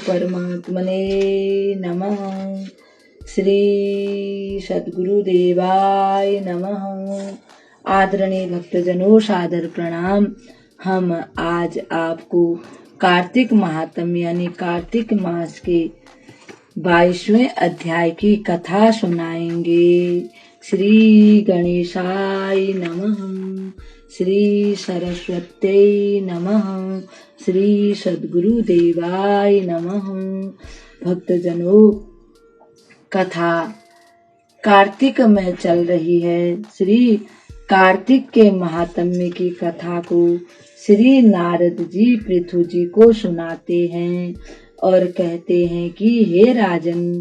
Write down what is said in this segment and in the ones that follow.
परमात्मने नमः। श्री सद्गुरुदेवाय नमः। आदरणीय भक्तजनों, सादर प्रणाम। हम आज आपको कार्तिक महात्म्य यानी कार्तिक मास के 22वें अध्याय की कथा सुनाएंगे। श्री गणेशाय नमः, श्री सरस्वत्यै नमः, श्री सद्गुरुदेवाय नमः। भक्तजनों, कथा कार्तिक में चल रही है। श्री कार्तिक के महात्म्य की कथा को श्री नारद जी पृथु जी को सुनाते हैं और कहते हैं कि हे राजन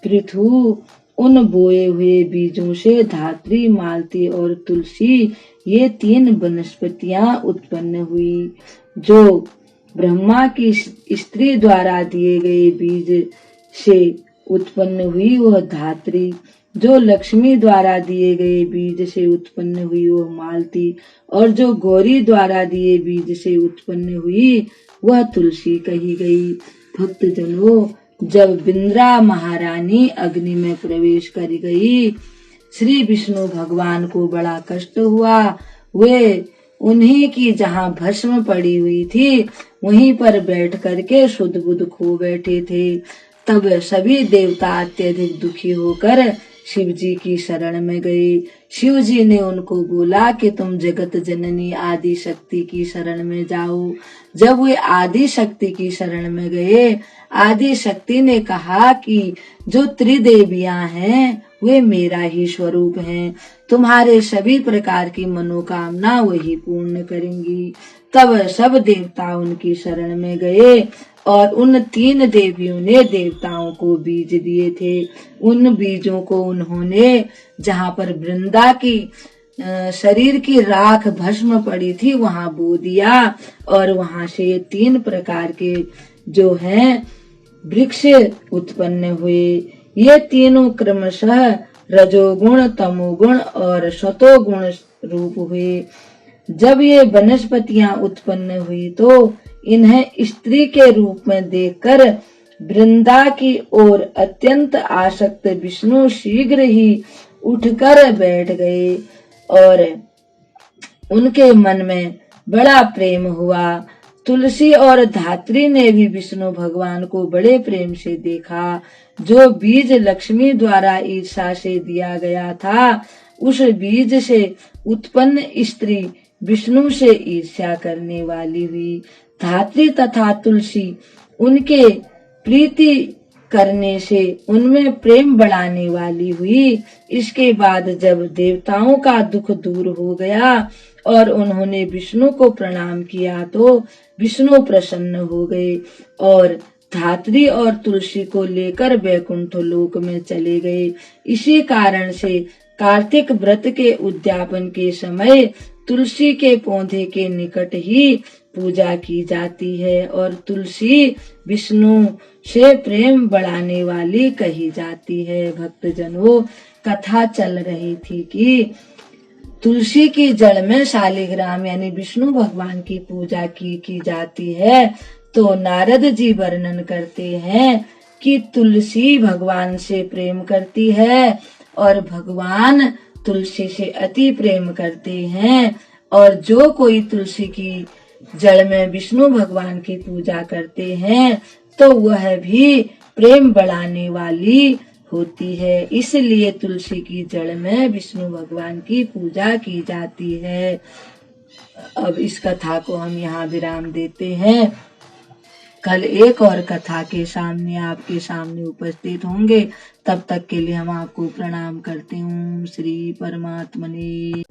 पृथु, उन बोए हुए बीजों से धात्री, मालती और तुलसी ये 3 वनस्पतियां उत्पन्न हुई। जो ब्रह्मा की स्त्री द्वारा दिए गए बीज से उत्पन्न हुई वह धात्री, जो लक्ष्मी द्वारा दिए गए बीज से उत्पन्न हुई वह मालती, और जो गौरी द्वारा दिए बीज से उत्पन्न हुई वह तुलसी कही गई। भक्तजनों, जब बिंद्रा महारानी अग्नि में प्रवेश कर गई, श्री विष्णु भगवान को बड़ा कष्ट हुआ। वे उन्हीं की जहाँ भस्म पड़ी हुई थी वहीं पर बैठ करके सुध बुध खो बैठे थे। तब सभी देवता अत्यधिक दुखी होकर शिव जी की शरण में गए। शिव जी ने उनको बोला कि तुम जगत जननी आदि शक्ति की शरण में जाओ। जब वे आदि शक्ति की शरण में गए, आदि शक्ति ने कहा कि जो त्रिदेवियां हैं वे मेरा ही स्वरूप हैं, तुम्हारे सभी प्रकार की मनोकामना वही पूर्ण करेंगी। तब सब देवता उनकी शरण में गए और उन 3 देवियों ने देवताओं को बीज दिए थे। उन बीजों को उन्होंने जहाँ पर वृंदा की शरीर की राख भस्म पड़ी थी वहां बो दिया और वहां से 3 प्रकार के जो हैं वृक्ष उत्पन्न हुए। ये तीनों क्रमशः रजोगुण, तमोगुण और सतोगुण रूप हुए। जब ये वनस्पतियां उत्पन्न हुई तो इन्हें स्त्री के रूप में देखकर वृंदा की ओर अत्यंत आसक्त विष्णु शीघ्र ही उठकर बैठ गए और उनके मन में बड़ा प्रेम हुआ। तुलसी और धात्री ने भी विष्णु भगवान को बड़े प्रेम से देखा। जो बीज लक्ष्मी द्वारा ईर्षा से दिया गया था, उस बीज से उत्पन्न स्त्री विष्णु से ईर्ष्या करने वाली हुई। धात्री तथा तुलसी उनके प्रीति करने से उनमें प्रेम बढ़ाने वाली हुई। इसके बाद जब देवताओं का दुख दूर हो गया और उन्होंने विष्णु को प्रणाम किया तो विष्णु प्रसन्न हो गए और धात्री और तुलसी को लेकर वैकुंठ लोक में चले गए। इसी कारण से कार्तिक व्रत के उद्यापन के समय तुलसी के पौधे के निकट ही पूजा की जाती है और तुलसी विष्णु से प्रेम बढ़ाने वाली कही जाती है। भक्तजनों, कथा चल रही थी कि तुलसी की जड़ में शालिग्राम यानी विष्णु भगवान की पूजा की जाती है। तो नारद जी वर्णन करते हैं कि तुलसी भगवान से प्रेम करती है और भगवान तुलसी से अति प्रेम करते हैं, और जो कोई तुलसी की जड़ में विष्णु भगवान की पूजा करते हैं तो वह भी प्रेम बढ़ाने वाली होती है। इसलिए तुलसी की जड़ में विष्णु भगवान की पूजा की जाती है। अब इस कथा को हम यहाँ विराम देते हैं। कल एक और कथा के सामने आपके सामने उपस्थित होंगे। तब तक के लिए हम आपको प्रणाम करते हूँ। श्री परमात्मने